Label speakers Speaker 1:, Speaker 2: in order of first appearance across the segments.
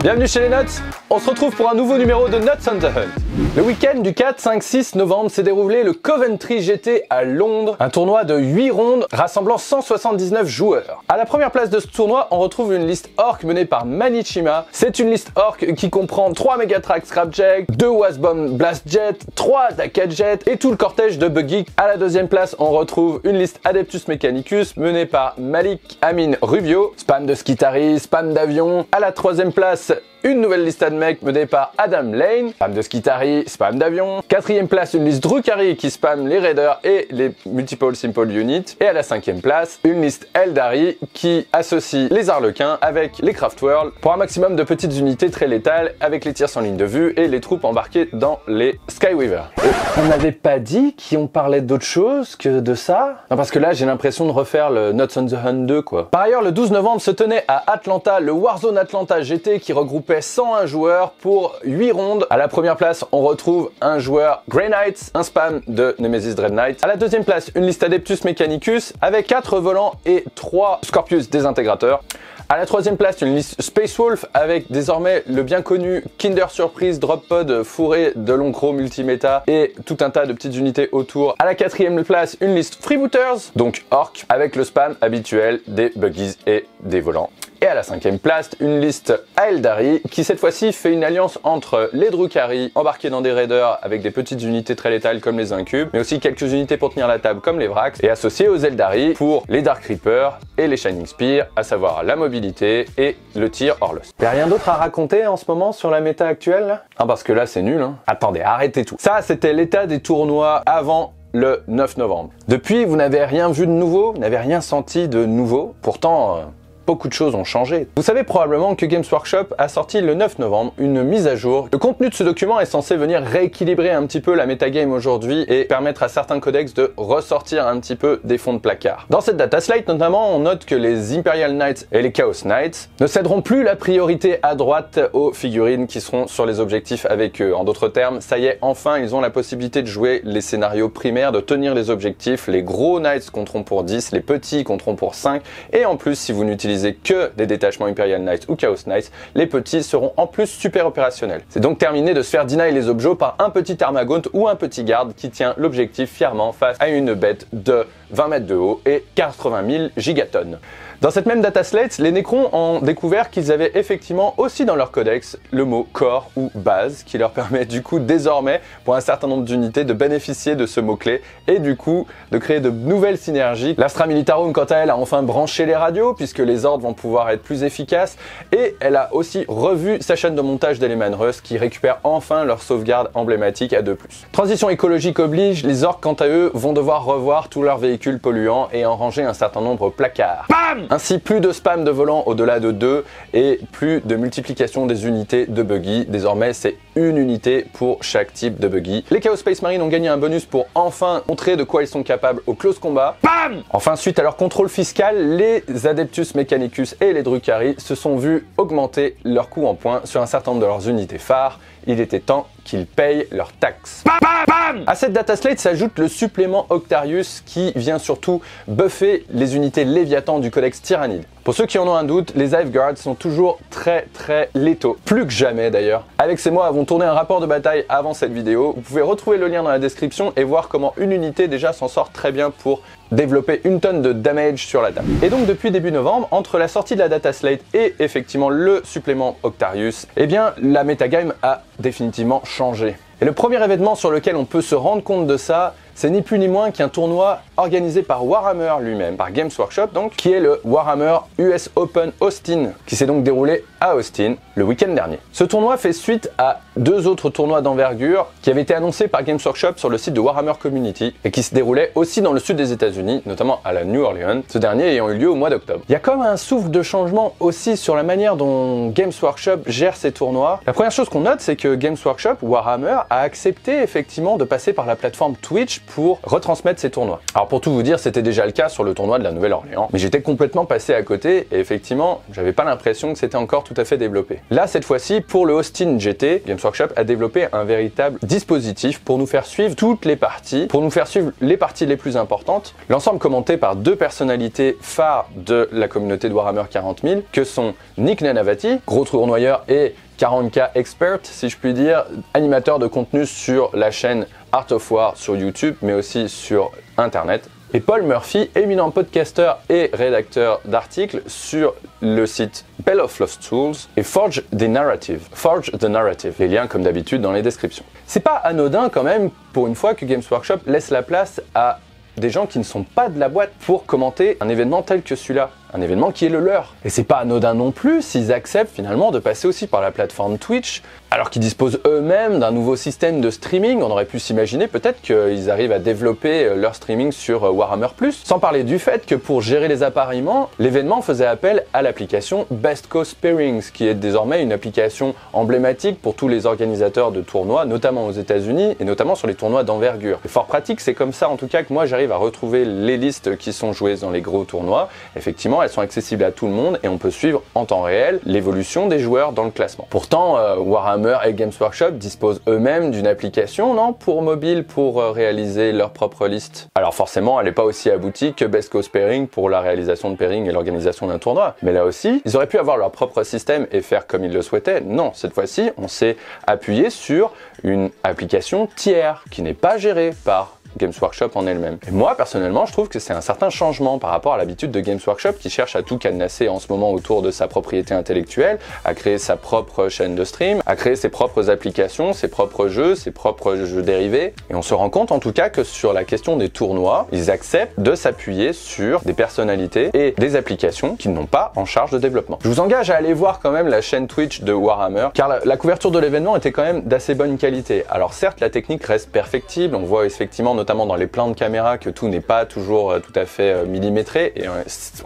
Speaker 1: Bienvenue chez les Nuts, on se retrouve pour un nouveau numéro de Nuts on the Hunt. Le week-end du 4, 5, 6 novembre s'est déroulé le Coventry GT à Londres, un tournoi de 8 rondes rassemblant 179 joueurs. À la première place de ce tournoi, on retrouve une liste orc menée par Manichima. C'est une liste orc qui comprend 3 Megatrack Scrapjack, 2 Wasbomb Blast Jet, 3 Dakar Jet et tout le cortège de buggy. À la deuxième place, on retrouve une liste Adeptus Mechanicus menée par Malik Amin Rubio, spam de Skitari, spam d'avion. À la troisième place, une nouvelle liste AdMech menée par Adam Lane, spam de Skitari, spam d'avion. Quatrième place, une liste Drukhari qui spam les Raiders et les Multiple Simple Units. Et à la cinquième place, une liste Eldari qui associe les Arlequins avec les Craftworld pour un maximum de petites unités très létales avec les tirs sans ligne de vue et les troupes embarquées dans les Skyweaver. On n'avait pas dit qu'on parlait d'autre chose que de ça? Non, parce que là, j'ai l'impression de refaire le Nuts on the Hunt 2, quoi. Par ailleurs, le 12 novembre se tenait à Atlanta le Warzone Atlanta GT qui regroupait 101 joueurs pour 8 rondes. À la première place, on retrouve un joueur Grey Knights, un spam de Nemesis Dread Knight. À la deuxième place, une liste Adeptus Mechanicus avec 4 volants et 3 Scorpius désintégrateurs. À la troisième place, une liste Space Wolf avec désormais le bien connu Kinder Surprise Drop Pod fourré de Loncro multiméta et tout un tas de petites unités autour. À la quatrième place, une liste Freebooters, donc Orc, avec le spam habituel des buggies et des volants. Et à la cinquième place, une liste Aeldari qui cette fois-ci fait une alliance entre les Drukhari embarqués dans des raiders avec des petites unités très létales comme les Incubes, mais aussi quelques unités pour tenir la table comme les Vrax, et associés aux Eldari pour les Dark Reapers et les Shining Spear, à savoir la mobilité et le tir Horlos. Y'a rien d'autre à raconter en ce moment sur la méta actuelle là? Ah, parce que là c'est nul hein. Attendez, arrêtez tout. Ça c'était l'état des tournois avant le 9 novembre. Depuis, vous n'avez rien vu de nouveau, vous n'avez rien senti de nouveau. Pourtant, beaucoup de choses ont changé. Vous savez probablement que Games Workshop a sorti le 9 novembre une mise à jour. Le contenu de ce document est censé venir rééquilibrer un petit peu la metagame aujourd'hui et permettre à certains codex de ressortir un petit peu des fonds de placard. Dans cette data slate notamment, on note que les Imperial Knights et les Chaos Knights ne céderont plus la priorité à droite aux figurines qui seront sur les objectifs avec eux. En d'autres termes, ça y est, enfin ils ont la possibilité de jouer les scénarios primaires, de tenir les objectifs. Les gros Knights compteront pour 10, les petits compteront pour 5 et en plus si vous n'utilisez que des détachements Imperial Knights ou Chaos Knights, les petits seront en plus super opérationnels. C'est donc terminé de se faire deny les objets par un petit Armagaunt ou un petit garde qui tient l'objectif fièrement face à une bête de 20 mètres de haut et 80 000 gigatonnes. Dans cette même data slate, les Necrons ont découvert qu'ils avaient effectivement aussi dans leur codex le mot corps ou base qui leur permet du coup désormais pour un certain nombre d'unités de bénéficier de ce mot-clé et du coup de créer de nouvelles synergies. L'Astra Militarum quant à elle a enfin branché les radios puisque les ordres vont pouvoir être plus efficaces et elle a aussi revu sa chaîne de montage d'Eleman Rust qui récupère enfin leur sauvegarde emblématique à 2+. Transition écologique oblige, les orques quant à eux vont devoir revoir tous leurs véhicules polluants et en ranger un certain nombre placards. Bam! Ainsi, plus de spam de volants au-delà de 2 et plus de multiplication des unités de buggy. Désormais, c'est une unité pour chaque type de buggy. Les Chaos Space Marine ont gagné un bonus pour enfin montrer de quoi ils sont capables au close combat. Bam! Enfin, suite à leur contrôle fiscal, les Adeptus Mechanicus et les Drukhari se sont vus augmenter leur coût en points sur un certain nombre de leurs unités phares. Il était temps qu'ils payent leurs taxes. Bam, bam, bam. À cette data slate s'ajoute le supplément Octarius qui vient surtout buffer les unités Léviathan du codex Tyrannide. Pour ceux qui en ont un doute, les Hive Guards sont toujours très létaux, plus que jamais d'ailleurs. Alex et moi avons tourné un rapport de bataille avant cette vidéo, vous pouvez retrouver le lien dans la description et voir comment une unité déjà s'en sort très bien pour développer une tonne de damage sur la table. Et donc depuis début novembre, entre la sortie de la data slate et effectivement le supplément Octarius, eh bien la metagame a définitivement changé. Et le premier événement sur lequel on peut se rendre compte de ça, c'est ni plus ni moins qu'un tournoi organisé par Warhammer lui-même, par Games Workshop donc, qui est le Warhammer US Open Austin, qui s'est donc déroulé à Austin le week-end dernier. Ce tournoi fait suite à 2 autres tournois d'envergure qui avaient été annoncés par Games Workshop sur le site de Warhammer Community et qui se déroulaient aussi dans le sud des États-Unis, notamment à la New Orleans, ce dernier ayant eu lieu au mois d'octobre. Il y a comme un souffle de changement aussi sur la manière dont Games Workshop gère ces tournois. La première chose qu'on note, c'est que Games Workshop, Warhammer, a accepté effectivement de passer par la plateforme Twitch pour retransmettre ces tournois. Alors pour tout vous dire, c'était déjà le cas sur le tournoi de la Nouvelle-Orléans, mais j'étais complètement passé à côté et effectivement, j'avais pas l'impression que c'était encore tout à fait développé. Là, cette fois-ci, pour le Austin GT, Games Workshop a développé un véritable dispositif pour nous faire suivre toutes les parties, pour nous faire suivre les parties les plus importantes, l'ensemble commenté par deux personnalités phares de la communauté de Warhammer 40 000, que sont Nick Nanavati, gros tournoyeur et 40K expert, si je puis dire, animateur de contenu sur la chaîne Art of War sur YouTube, mais aussi sur Internet. Et Paul Murphy, éminent podcasteur et rédacteur d'articles sur le site Bell of Lost Tools et Forge the Narrative. Les liens comme d'habitude dans les descriptions. C'est pas anodin quand même pour une fois que Games Workshop laisse la place à des gens qui ne sont pas de la boîte pour commenter un événement tel que celui-là. Un événement qui est le leur. Et c'est pas anodin non plus s'ils acceptent finalement de passer aussi par la plateforme Twitch, alors qu'ils disposent eux-mêmes d'un nouveau système de streaming. On aurait pu s'imaginer peut-être qu'ils arrivent à développer leur streaming sur Warhammer+. Sans parler du fait que pour gérer les appareillements, l'événement faisait appel à l'application Best Coast Pairings, qui est désormais une application emblématique pour tous les organisateurs de tournois, notamment aux États-Unis et notamment sur les tournois d'envergure. Fort pratique, c'est comme ça en tout cas que moi j'arrive à retrouver les listes qui sont jouées dans les gros tournois. Effectivement, elles sont accessibles à tout le monde et on peut suivre en temps réel l'évolution des joueurs dans le classement. Pourtant, Warhammer et Games Workshop disposent eux-mêmes d'une application, non, pour mobile pour réaliser leur propre liste. Alors forcément, elle n'est pas aussi aboutie que Best Coast Pairing pour la réalisation de pairing et l'organisation d'un tournoi. Mais là aussi, ils auraient pu avoir leur propre système et faire comme ils le souhaitaient. Non, cette fois-ci, on s'est appuyé sur une application tiers qui n'est pas gérée par Games Workshop en elle-même. Et moi, personnellement, je trouve que c'est un certain changement par rapport à l'habitude de Games Workshop qui cherche à tout cadenasser en ce moment autour de sa propriété intellectuelle, à créer sa propre chaîne de stream, à créer ses propres applications, ses propres jeux dérivés. Et on se rend compte en tout cas que sur la question des tournois, ils acceptent de s'appuyer sur des personnalités et des applications qu'ils n'ont pas en charge de développement. Je vous engage à aller voir quand même la chaîne Twitch de Warhammer, car la couverture de l'événement était quand même d'assez bonne qualité. Alors certes, la technique reste perfectible, on voit effectivement notamment dans les plans de caméra que tout n'est pas toujours tout à fait millimétré et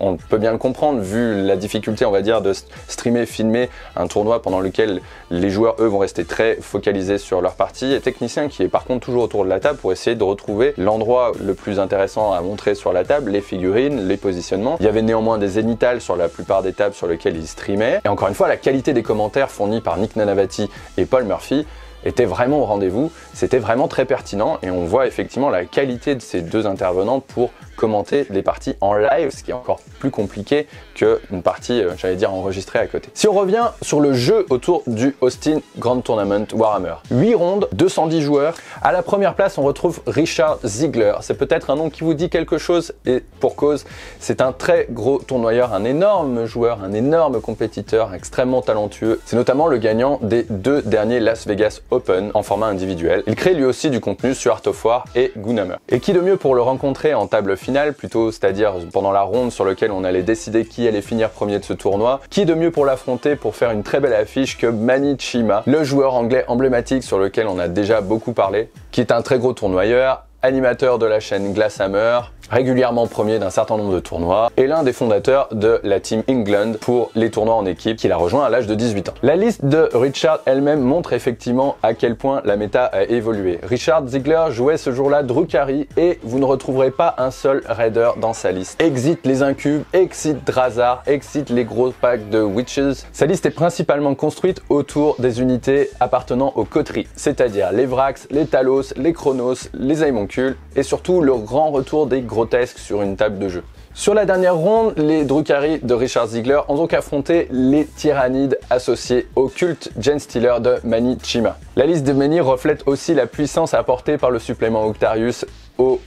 Speaker 1: on peut bien le comprendre vu la difficulté on va dire de streamer, filmer un tournoi pendant lequel les joueurs eux vont rester très focalisés sur leur partie et technicien qui est par contre toujours autour de la table pour essayer de retrouver l'endroit le plus intéressant à montrer sur la table, les figurines, les positionnements. Il y avait néanmoins des zénithals sur la plupart des tables sur lesquelles ils streamaient et encore une fois la qualité des commentaires fournis par Nick Nanavati et Paul Murphy était vraiment au rendez-vous, c'était vraiment très pertinent et on voit effectivement la qualité de ces deux intervenants pour commenter les parties en live, ce qui est encore plus compliqué qu'une partie, j'allais dire, enregistrée à côté. Si on revient sur le jeu autour du Austin Grand Tournament Warhammer, 8 rondes, 210 joueurs. À la première place, on retrouve Richard Ziegler. C'est peut-être un nom qui vous dit quelque chose et pour cause, c'est un très gros tournoyeur, un énorme joueur, un énorme compétiteur, extrêmement talentueux. C'est notamment le gagnant des 2 derniers Las Vegas Open en format individuel. Il crée lui aussi du contenu sur Art of War et Goonhammer. Et qui de mieux pour le rencontrer en table finale, plutôt c'est-à-dire pendant la ronde sur laquelle on allait décider qui allait finir premier de ce tournoi, qui de mieux pour l'affronter pour faire une très belle affiche que Manny Chima, le joueur anglais emblématique sur lequel on a déjà beaucoup parlé, qui est un très gros tournoyeur, animateur de la chaîne Glasshammer, régulièrement premier d'un certain nombre de tournois et l'un des fondateurs de la Team England pour les tournois en équipe qu'il a rejoint à l'âge de 18 ans. La liste de Richard elle-même montre effectivement à quel point la méta a évolué. Richard Ziegler jouait ce jour-là Drukhari et vous ne retrouverez pas un seul raider dans sa liste. Exit les incubes, exit Drazar, exit les gros packs de Witches. Sa liste est principalement construite autour des unités appartenant aux coteries, c'est-à-dire les Vrax, les Talos, les Chronos, les Aemoncules et surtout le grand retour des grotesques sur une table de jeu. Sur la dernière ronde, les Drukhari de Richard Ziegler ont donc affronté les Tyrannides associés au culte Genestealer de Manny Chima. La liste de Manny reflète aussi la puissance apportée par le supplément Octarius au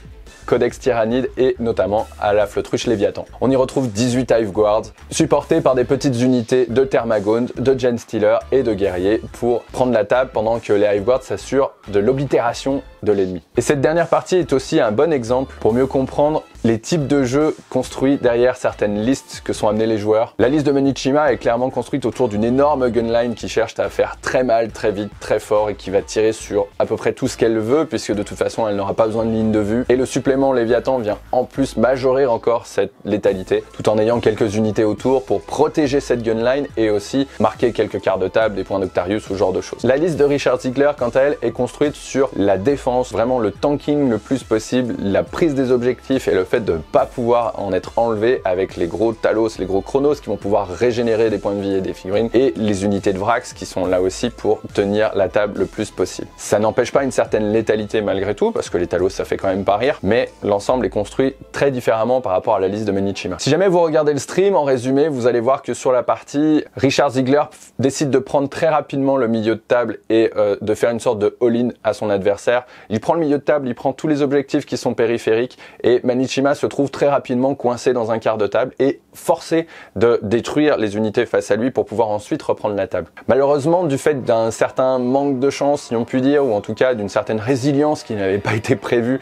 Speaker 1: Codex Tyrannide et notamment à la Flottruche Léviathan. On y retrouve 18 Hive Guards, supportés par des petites unités de Thermagone, de Genestealer et de guerriers pour prendre la table pendant que les Hive Guards s'assurent de l'oblitération de l'ennemi. Et cette dernière partie est aussi un bon exemple pour mieux comprendre les types de jeux construits derrière certaines listes que sont amenés les joueurs. La liste de Manny Chima est clairement construite autour d'une énorme gunline qui cherche à faire très mal, très vite, très fort et qui va tirer sur à peu près tout ce qu'elle veut puisque de toute façon elle n'aura pas besoin de ligne de vue. Et le supplément Léviathan vient en plus majorer encore cette létalité tout en ayant quelques unités autour pour protéger cette gunline et aussi marquer quelques quarts de table, des points d'Octarius, ce genre de choses. La liste de Richard Ziegler quant à elle est construite sur la défense, vraiment le tanking le plus possible, la prise des objectifs et le fait fait de ne pas pouvoir en être enlevé avec les gros Talos, les gros Chronos qui vont pouvoir régénérer des points de vie et des figurines, et les unités de Vrax qui sont là aussi pour tenir la table le plus possible. Ça n'empêche pas une certaine létalité malgré tout, parce que les Talos ça fait quand même pas rire, mais l'ensemble est construit très différemment par rapport à la liste de Manichima. Si jamais vous regardez le stream, en résumé, vous allez voir que sur la partie, Richard Ziegler décide de prendre très rapidement le milieu de table et de faire une sorte de all-in à son adversaire. Il prend le milieu de table, il prend tous les objectifs qui sont périphériques, et Manichima se trouve très rapidement coincé dans un quart de table et forcé de détruire les unités face à lui pour pouvoir ensuite reprendre la table. Malheureusement, du fait d'un certain manque de chance, si on peut dire, ou en tout cas d'une certaine résilience qui n'avait pas été prévue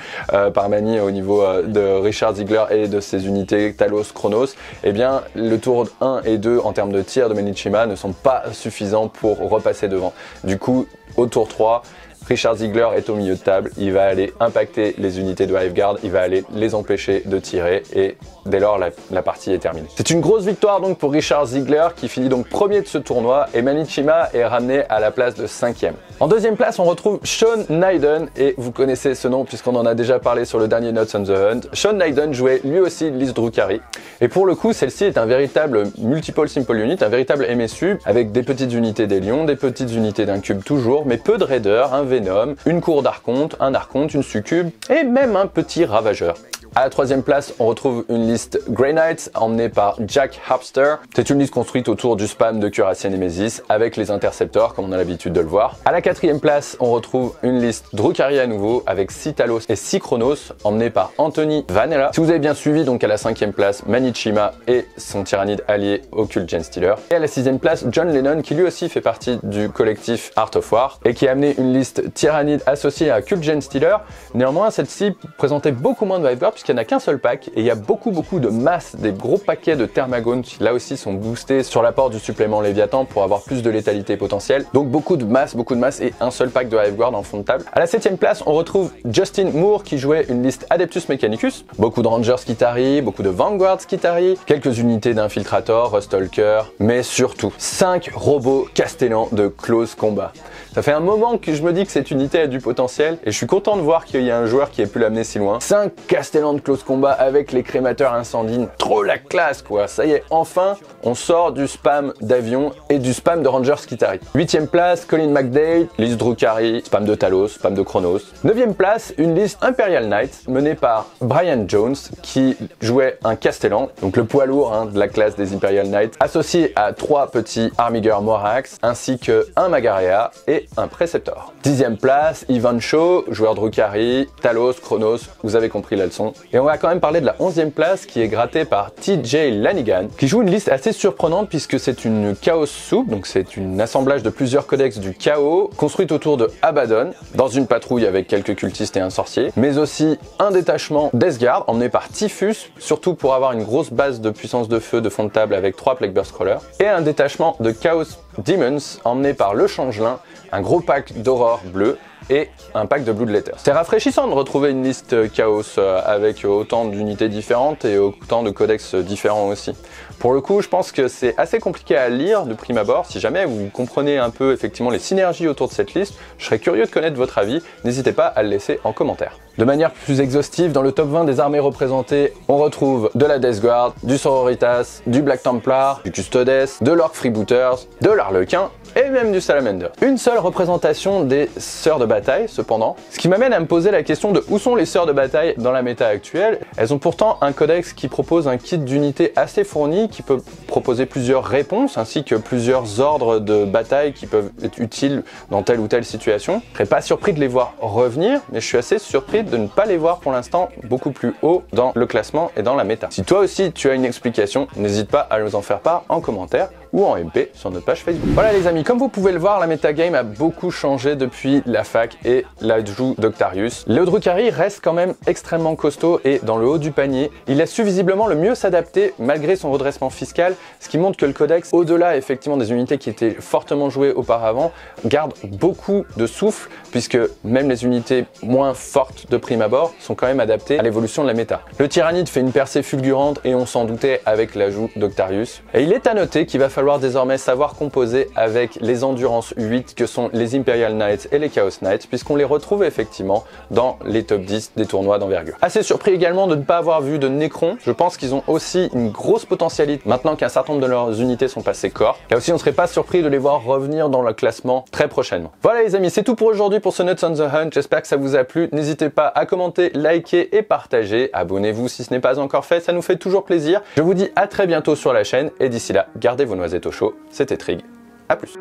Speaker 1: par Mani au niveau de Richard Ziegler et de ses unités Talos, Chronos, eh bien le tour 1 et 2 en termes de tir de Manichima ne sont pas suffisants pour repasser devant. Du coup, au tour 3, Richard Ziegler est au milieu de table, il va aller impacter les unités de Hiveguard, il va aller les empêcher de tirer et dès lors la partie est terminée. C'est une grosse victoire donc pour Richard Ziegler qui finit donc premier de ce tournoi et Manichima est ramené à la place de 5e. En deuxième place on retrouve Sean Naiden et vous connaissez ce nom puisqu'on en a déjà parlé sur le dernier Nuts on the Hunt. Sean Naiden jouait lui aussi liste Drukhari et pour le coup celle-ci est un véritable multiple simple unit, un véritable MSU avec des petites unités des lions, des petites unités d'un cube toujours, mais peu de raiders, un Venom, une cour d'archonte, un archonte, une succube et même un petit ravageur. À la troisième place, on retrouve une liste Grey Knight emmenée par Jack Harpster. C'est une liste construite autour du spam de Cuirassier Nemesis avec les interceptors comme on a l'habitude de le voir. À la quatrième place, on retrouve une liste Drukhari à nouveau avec 6 Talos et 6 Chronos emmenée par Anthony Vanella. Si vous avez bien suivi, donc à la cinquième place, Manichima et son tyrannide allié Occult Genestealer. Et à la sixième place, John Lennon qui lui aussi fait partie du collectif Art of War et qui a amené une liste tyrannide associée à Occult Genestealer. Néanmoins, celle-ci présentait beaucoup moins de Hiveguard qu'il n'y en a qu'un seul pack et il y a beaucoup de masse, des gros paquets de Thermagone qui là aussi sont boostés sur l'apport du supplément Léviathan pour avoir plus de létalité potentielle. Donc beaucoup de masse et un seul pack de Hiveguard en fond de table. À la 7ème place, on retrouve Justin Moore qui jouait une liste Adeptus Mechanicus. Beaucoup de Rangers Skitarii, beaucoup de Vanguard Skitarii, quelques unités d'Infiltrator, Rustalker, mais surtout 5 robots Castellan de Close Combat. Ça fait un moment que je me dis que cette unité a du potentiel et je suis content de voir qu'il y a un joueur qui ait pu l'amener si loin. 5 Castellan de Close Combat avec les crémateurs incendines, trop la classe quoi. Ça y est, enfin on sort du spam d'avion et du spam de Rangers Skitarii. 8ème place, Colin McDade, liste Drukhari, spam de Talos, spam de Chronos. 9ème place, une liste Imperial Knight menée par Brian Jones qui jouait un Castellan, donc le poids lourd de la classe des Imperial Knights, associé à 3 petits Armiger Morax ainsi que un Magarea et un Preceptor. 10ème place, Ivan Shaw, joueur Drukhari, Talos, Chronos, vous avez compris la leçon. Et on va quand même parler de la 11ème place qui est grattée par TJ Lanigan, qui joue une liste assez surprenante puisque c'est une Chaos Soup, donc c'est un assemblage de plusieurs codex du chaos, construite autour de Abaddon, dans une patrouille avec quelques cultistes et un sorcier, mais aussi un détachement Death Guard emmené par Typhus, surtout pour avoir une grosse base de puissance de feu de fond de table avec 3 Plague Burst Crawlers, et un détachement de Chaos Demons emmené par le Changelin, un gros pack d'aurore bleu et un pack de Bloodletters. C'est rafraîchissant de retrouver une liste Chaos avec autant d'unités différentes et autant de codex différents aussi. Pour le coup, je pense que c'est assez compliqué à lire de prime abord. Si jamais vous comprenez un peu effectivement les synergies autour de cette liste, je serais curieux de connaître votre avis. N'hésitez pas à le laisser en commentaire. De manière plus exhaustive, dans le top 20 des armées représentées, on retrouve de la Death Guard, du Sororitas, du Black Templar, du Custodes, de l'Orc Freebooters, de l'Arlequin et même du Salamander. Une seule représentation des sœurs de bataille cependant, ce qui m'amène à me poser la question de où sont les sœurs de bataille dans la méta actuelle. Elles ont pourtant un codex qui propose un kit d'unités assez fourni, qui peut proposer plusieurs réponses ainsi que plusieurs ordres de bataille qui peuvent être utiles dans telle ou telle situation. Je serais pas surpris de les voir revenir, mais je suis assez surpris de ne pas les voir pour l'instant beaucoup plus haut dans le classement et dans la méta. Si toi aussi tu as une explication, n'hésite pas à nous en faire part en commentaire ou en MP sur notre page Facebook. Voilà les amis, comme vous pouvez le voir, la metagame a beaucoup changé depuis la fac et l'ajout d'Octarius. Le Drukhari reste quand même extrêmement costaud et dans le haut du panier. Il a su visiblement le mieux s'adapter malgré son redressement fiscal, ce qui montre que le codex, au-delà effectivement des unités qui étaient fortement jouées auparavant, garde beaucoup de souffle puisque même les unités moins fortes de prime abord sont quand même adaptées à l'évolution de la méta. Le Tyrannide fait une percée fulgurante et on s'en doutait avec l'ajout d'Octarius. Et il est à noter qu'il va falloir falloir désormais savoir composer avec les Endurance 8 que sont les Imperial Knights et les Chaos Knights, puisqu'on les retrouve effectivement dans les top 10 des tournois d'envergure. Assez surpris également de ne pas avoir vu de Necron. Je pense qu'ils ont aussi une grosse potentialité maintenant qu'un certain nombre de leurs unités sont passées corps. Là aussi, on ne serait pas surpris de les voir revenir dans le classement très prochainement. Voilà les amis, c'est tout pour aujourd'hui pour ce Nuts on the Hunt. J'espère que ça vous a plu. N'hésitez pas à commenter, liker et partager. Abonnez-vous si ce n'est pas encore fait, ça nous fait toujours plaisir. Je vous dis à très bientôt sur la chaîne et d'ici là, gardez vos noisettes au chaud. C'était Trig. À plus.